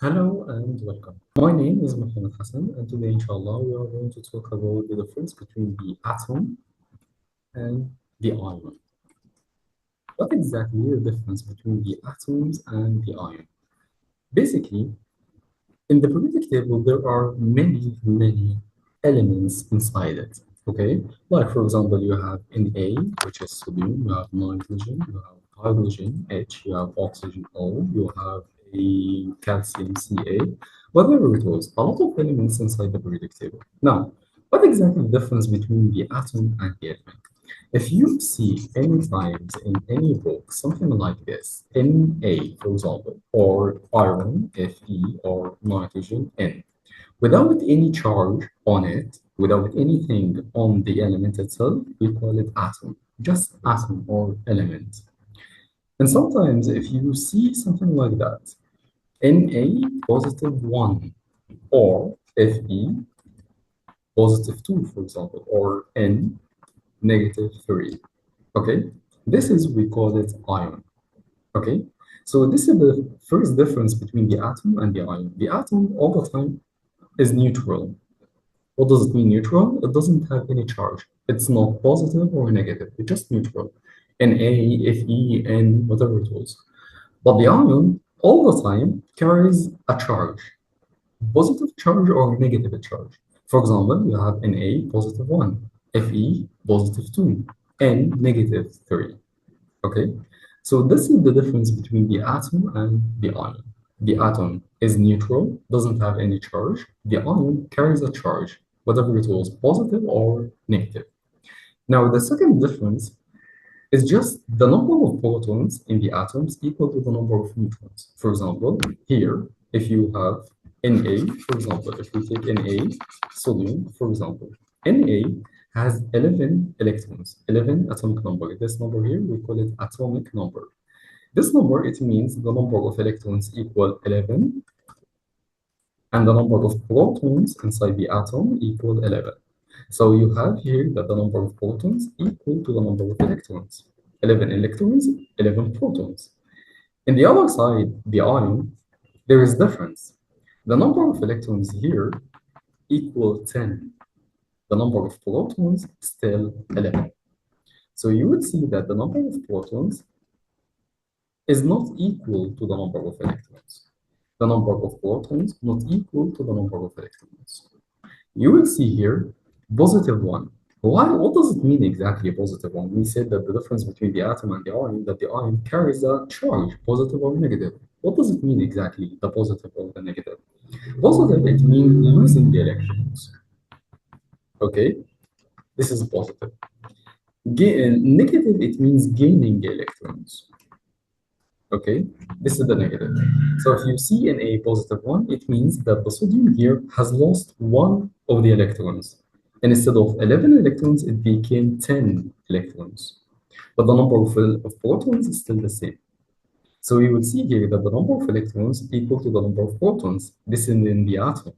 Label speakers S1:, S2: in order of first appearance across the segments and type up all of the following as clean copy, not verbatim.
S1: Hello and welcome. My name is Mohammed Hassan, and today, inshallah, we are going to talk about the difference between the atom and the ion. What exactly is the difference between the atoms and the ion? Basically, in the periodic table, there are many elements inside it. Okay, like for example, you have Na, which is sodium, you have nitrogen, you have hydrogen, H, you have oxygen, O, you have a calcium, Ca, whatever it was, a lot of elements inside the periodic table. Now, what exactly the difference between the atom and the element? If you see any times in any book something like this, Na, for example, or iron, Fe, or nitrogen, N, without any charge on it, without anything on the element itself, we call it atom, just atom or element. And sometimes if you see something like that, Na positive 1 or Fe positive 2, for example, or N negative 3. Okay, this is we call it ion. Okay, so this is the first difference between the atom and the ion. The atom all the time is neutral. What does it mean neutral? It doesn't have any charge. It's not positive or negative. It's just neutral. Na, Fe, N, whatever it was. But the ion all the time carries a charge, positive charge or negative charge. For example, you have Na positive 1, Fe positive 2, N negative 3. Okay, so this is the difference between the atom and the ion. The atom is neutral, doesn't have any charge. The ion carries a charge, whether it was positive or negative. Now, the second difference is just the number of protons in the atoms equal to the number of neutrons. For example, here, if you have Na, for example, if we take Na, sodium, for example, Na has 11 electrons, 11 atomic number. This number here, we call it atomic number. This number, it means the number of electrons equal 11, and the number of protons inside the atom equal 11. So you have here that the number of protons equal to the number of electrons. 11 electrons, 11 protons. In the other side, the ion, there is difference. The number of electrons here equal 10. The number of protons still 11. So you would see that the number of protons is not equal to the number of electrons. The number of protons not equal to the number of electrons. You will see here positive 1. Why? What does it mean exactly, positive 1? We said that the difference between the atom and the ion, that the ion carries a charge, positive or negative. What does it mean exactly, the positive or the negative? Positive, it means losing the electrons. Okay, this is positive. Negative, it means gaining the electrons. Okay, this is the negative. So if you see in a positive 1, it means that the sodium here has lost one of the electrons. And instead of 11 electrons, it became 10 electrons. But the number of protons is still the same. So we will see here that the number of electrons equal to the number of protons. This is in the atom.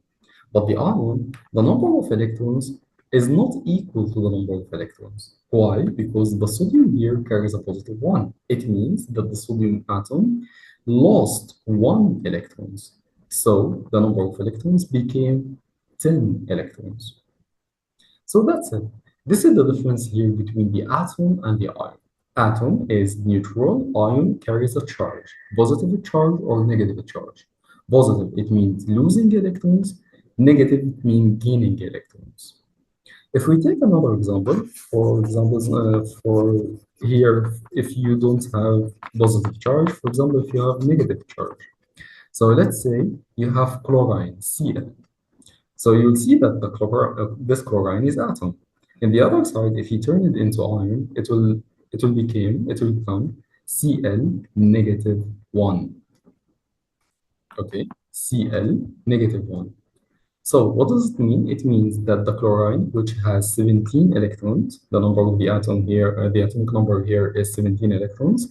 S1: But the ion, the number of electrons is not equal to the number of electrons. Why? Because the sodium here carries a positive 1. It means that the sodium atom lost 1 electrons. So the number of electrons became 10 electrons. So that's it. This is the difference here between the atom and the ion. Atom is neutral, ion carries a charge, positive charge or negative charge. Positive, it means losing electrons, negative, it means gaining electrons. If we take another example, for examples, for here, if you don't have positive charge, for example, if you have negative charge. So let's say you have chlorine, Cl. So you'll see that this chlorine is atom. In the other side, if you turn it into ion, it will become Cl negative 1. Okay, Cl negative 1. So what does it mean? It means that the chlorine, which has 17 electrons, the number of the atom here, the atomic number here is 17 electrons.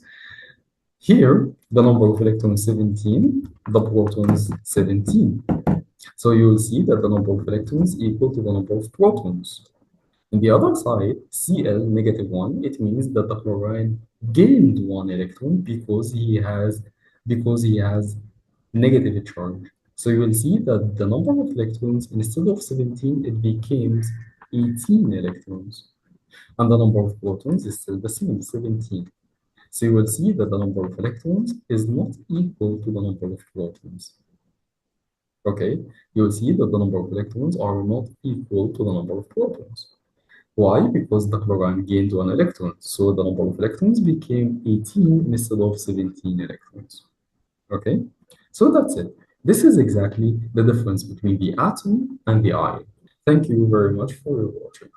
S1: Here, the number of electrons 17, the protons 17. So you will see that the number of electrons equal to the number of protons. On the other side, Cl negative 1, it means that the chlorine gained 1 electron because he has negative charge. So you will see that the number of electrons, instead of 17, it became 18 electrons. And the number of protons is still the same, 17. So you will see that the number of electrons is not equal to the number of protons. Okay, you will see that the number of electrons are not equal to the number of protons. Why? Because the chlorine gained one electron, so the number of electrons became 18 instead of 17 electrons. Okay, so that's it. This is exactly the difference between the atom and the ion. Thank you very much for your watching.